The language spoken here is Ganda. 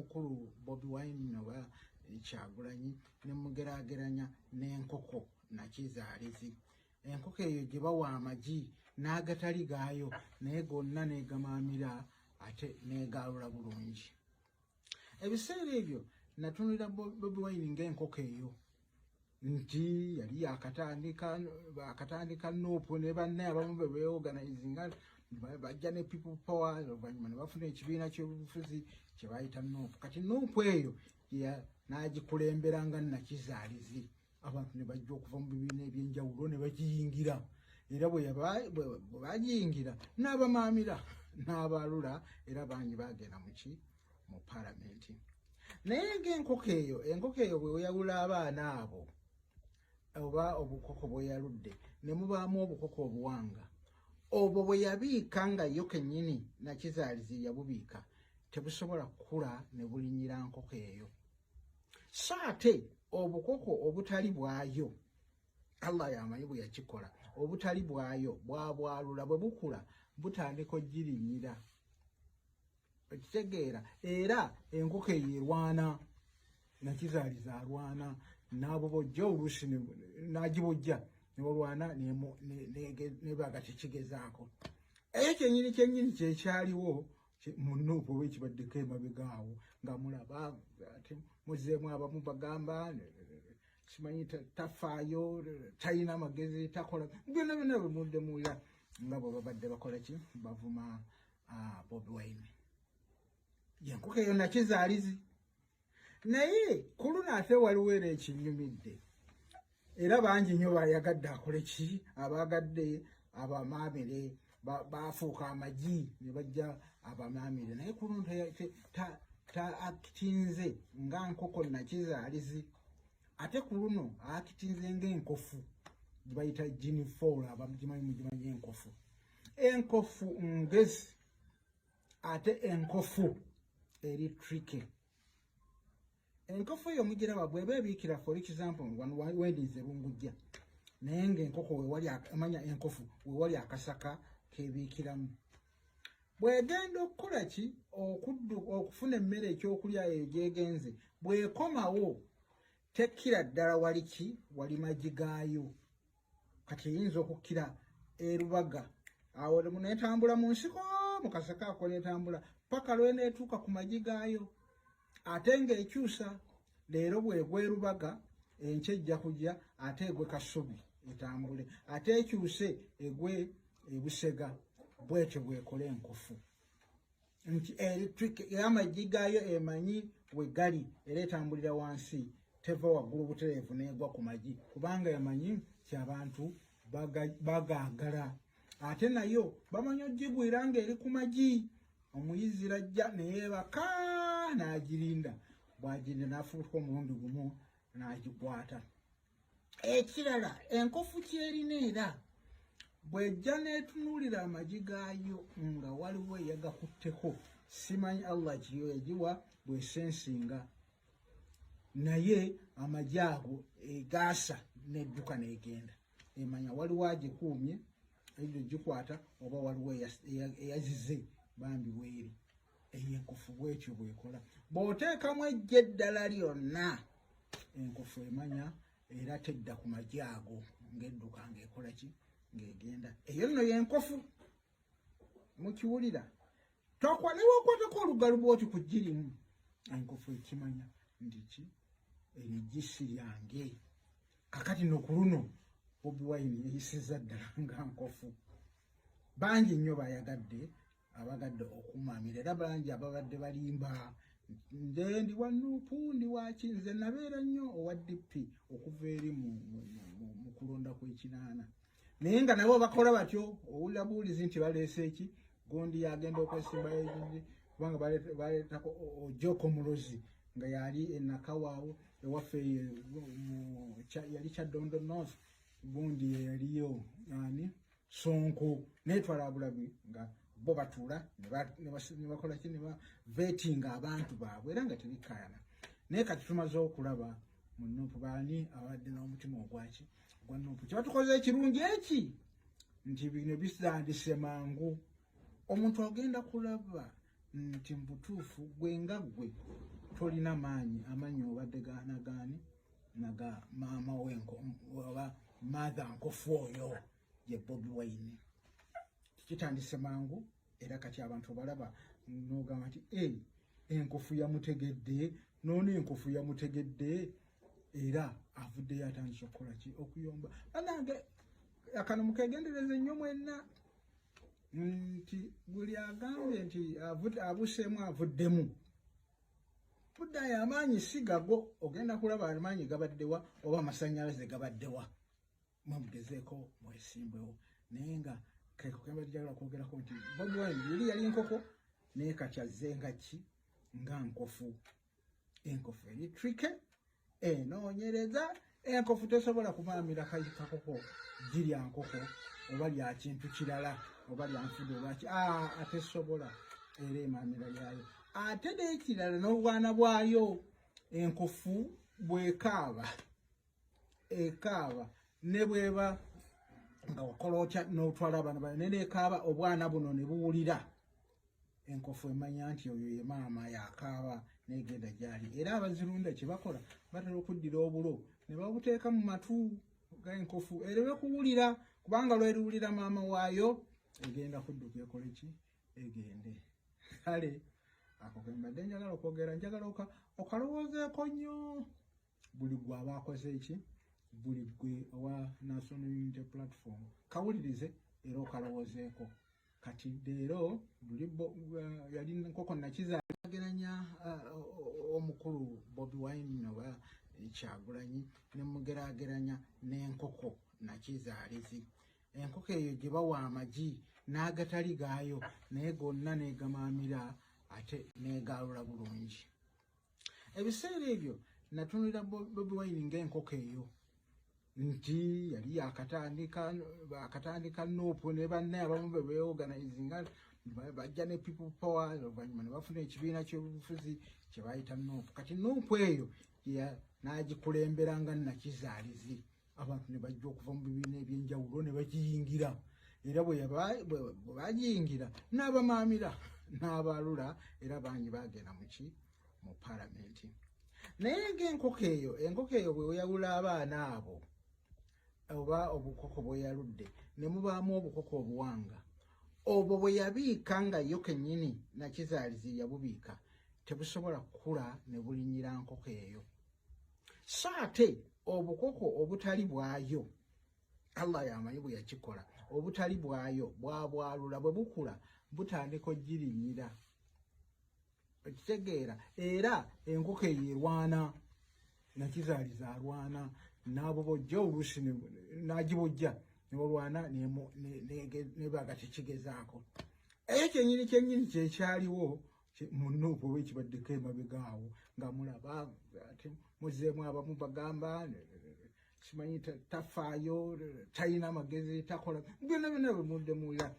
omukulu Bobi Wine oba Kyagulanyi ne mugerageranya n'enkoko nakizaalizi. Enkoko eyo gye bawa amagi n'agatali gaayo naye gonna neegamaamira ate neegalula bulungi. Ebiseera ebyo natunulira Bobi Wine ng'enkoko eyo nti yali akatandika Nuupu ne banne abamu be beorganizinga bajja ne people power oluvannyuma ne bafuna ekibiina ky'obufuzi kye bayita Nuupu. Kati Nuupu eyo n'agikulembera nga Nakizaalizi. Abantu ne bajja okuva mu bibiina eby'enjawulo ne bagiyingira. Era bwe bagiyingira n'abamaamira n'abalula era bangi bagenda mu palamenti. Naye ng'enkoko eyo bwe yawula abaana abo oba obukoko bwe yaludde ne mubaamu obukoko obuwanga, obwo bwe yabiika nga yo kennyini Nakizaalizi yabubiika tebusobola kukula ne bulinyira nkoko eyo. So ate obukoko obutali bwayo Allah yamanyi bwe yakikola, obutali bwayo bwabwalula bwe bukula butandika ogirinyira. Ekitegeera era enkoko eyo erwana, Nakizaalizi alwana n'abobojja oluusi n'agibojja ne balwana nebaga tekigezaako. Eyo kyennyini kyekyaliwo mu Nuupu oba ekibaddeko emabegaawo nga mulaba ate muzeemu abamu bagamba simanyi tafaayo, talina magezi, takola byonna bwe mudde muwulira nga bwe babadde bakola ki bavuma Bobi Wine. Yenkoko eyo Nakizaalizi. Naye ku luno ate waliwo era ekinyumidde era bangi nnyo bayagadde akole ki, abagadde abamaamire bafuuka amagi ne bajja abamaamire. Naye ku luno akitinze nga nkoko Nakizaalizi, ate ku luno akitinze ng'enkofu gye bayita Gini4 mugimanyi enkofu. Enkofu ngezi ate enkofu eri tricky. Enkofu eyo mugiraba bw'eba ebiikira for example wendize bungujja naye ng'enkoko amanya enkofu wewali akasaka kebiikiramu. Bw'egenda okukola ki okufuna emmere ekyokulya eyo gyegenze, bw'ekomawo tekkira ddala wali magi gaayo. Kati eyinza okukkira erubaga awo netambula mu nsiko mu kasaka ako netambula paka lweneetuuka ku magi gaayo. Ate ng'ekyusa leero bw'egwa erubaga enkya ejja kujja ate egwe Kasubi etambule, ate ekyuse egwe Busega. Bwetyo bw'ekola enkofu nti amagi gaayo emanyi we gali era etambulira wansi, teva waggulu butereevu n'egwa ku magi kubanga yamanyi ti abantu bagaagala. Ate nayo bamanyi ogigwira ng'eri ku magi, omuyizi rajja neyeebaka n'agirinda, bw'agirinda n'afuuka omulundi gumu n'agikwata. Ekirala enkofu kyerina era bw'ejja n'etunuulira amagi gaayo nga waliwo eyagakutteko, simanyi Allah kiyo yagiwa bw'esensinga, naye amagi ago egaasa n'edduka n'egenda emanya waliwo agikuumye ejo gikwata oba waliwo eyazize bambi weeri. Eyo enkofu bwetyo bwekola. Bw'oteekamu ejja eddala lyonna enkofu emanya era tedda ku magi ago ng'edduka ng'ekola ki ng'egenda. Eyo nno y'enkofu mukiwulira. Newe okwatako olugalu bw'oti ku girimu, enkofu ekimanya nti ki eryo gisi lyange. Kakati no ku luno Bobi Wine yeyisizza ddala nga nkofu. Bangi nnyo abagadde okumaamira era bangi ababadde balimba ndi wa Nuupu ndi waki. Nze nabeera nnyo owa DP okuva eri mu kulonda kw'ekinaana, naye nga nabo bakola batyo owulira buwulizi nti baleese eki gundi yagenda okwesimba kubanga baleetako Ojoko Mulozi nga yali enakawaawo ewaffe yali Kyaddondo North, gundi yaliyo Sonko netwala bulabi nga bo batuula ne bakola ki ne vetinga abantu baabwe era nga tebikkaayana. Naye kati tumaze okulaba mu Nuupu baani abadde n'omutima ogwaki gwa Nuupu. Kyebatukoze ekirungi eki nti bino bisandise mangu. Omuntu agenda kulaba nti mu butuufu gwe nga gwe tolina maanyi amanyi obadde ganagaani naga maama wenko oba mother nkofu oyo ye Bobi Wine. Kitandise mangu era kati abantu balaba n'ogamba nti enkofu yamutegedde none enkofu yamutegedde era avuddeyo atandise okukola ki okuyomba. Banange akano mukegendereze nnyo mwenna nti buli agambye nti abuseemu avuddemu buddayo amaanyi si gago ogenda kulaba amaanyi gabaddewa oba amasannyalaze gabaddewa mwemugezeeko mwesimbwewo naye nga keko kembajjagala kwogerako nti Bobi Wine yali nkoko naye kati azze nga ki nga nkofu. Enkofu eri trike enoonyereza enkofu tesobola kumaamira kakoko girya nkoko oba lya kintu kirala oba lya nfudu olwaki atesobola era emaamira lyayo. Ate n'ekirala n'obwana bwayo enkofu bwekaaba ne bweba nga wakola otya n'otwala abaana bayo neneekaaba obwana buno ne buwulira enkofu emanya nti oyo ye maama yakaaba negenda gyali. Era abazirunda kye bakola batera okuddira obulo ne babuteeka mu matu g'enkofu ereme kuwulira kubanga lweriwulira maama waayo egenda kudduka ekole ki egende. Kale ako kembadde njagala okwogera njagala okalowoozeeko nnyo buli gwe aba akoze eki buli gwe owa National Unity Platform kawulirize era okalowoozeeko. Kati leero buli yali nkoko nakizageranya omukulu Bobi Wine oba Kyagulanyi ne mugerageranya n'enkoko nakizaalizi. Enkoko eyo gye bawa amagi n'agatali gaayo naye gonna n'egamaamira ate n'egaalula bulungi. Ebiseera ebyo natunulira Bobi Wine ng'enkoko eyo nti yali akatandika Nuupu ne banne abamu bebeorganizinga bajja ne People Power oluvannyuma ne bafuna ekibiina ky'obufuzi kye bayita Nuupu. Kati Nuupu eyo n'agikulemberanga Nakizaalizi abantu ne bajja okuva mu bibiina ebyenjawulo ne bagiyingira era bwe bagiyingira n'abamaamira n'abalula era bangi bagenda mu palamenti. Naye ng'enkoko eyo bwe yawula abaana abo oba obukoko bwe yaludde ne mubaamu obukoko obuwanga obwo bwe yabiika nga yo kennyini Nakizaalizi yabubiika tebusobola kukula ne bulinyira nkoko eyo. So ate obukoko obutali bwayo Allah yamanyi bwe yakikola obutali bwayo bwabwalula bwe bukula butandika ogirinyira okitegeera. Era enkoko eyo erwana Nakizaalizi alwana n'abo bojja oluusi n'agibojja ne balwana nebaga tekigezaako. Eyo kyennyini kyekyaliwo mu Nuupu oba ekibaddeko emabegaawo nga mulaba ate muzeemu abamu bagamba simanyi tafaayo talina amagezi takola byonna byonna bwe mudde muwulira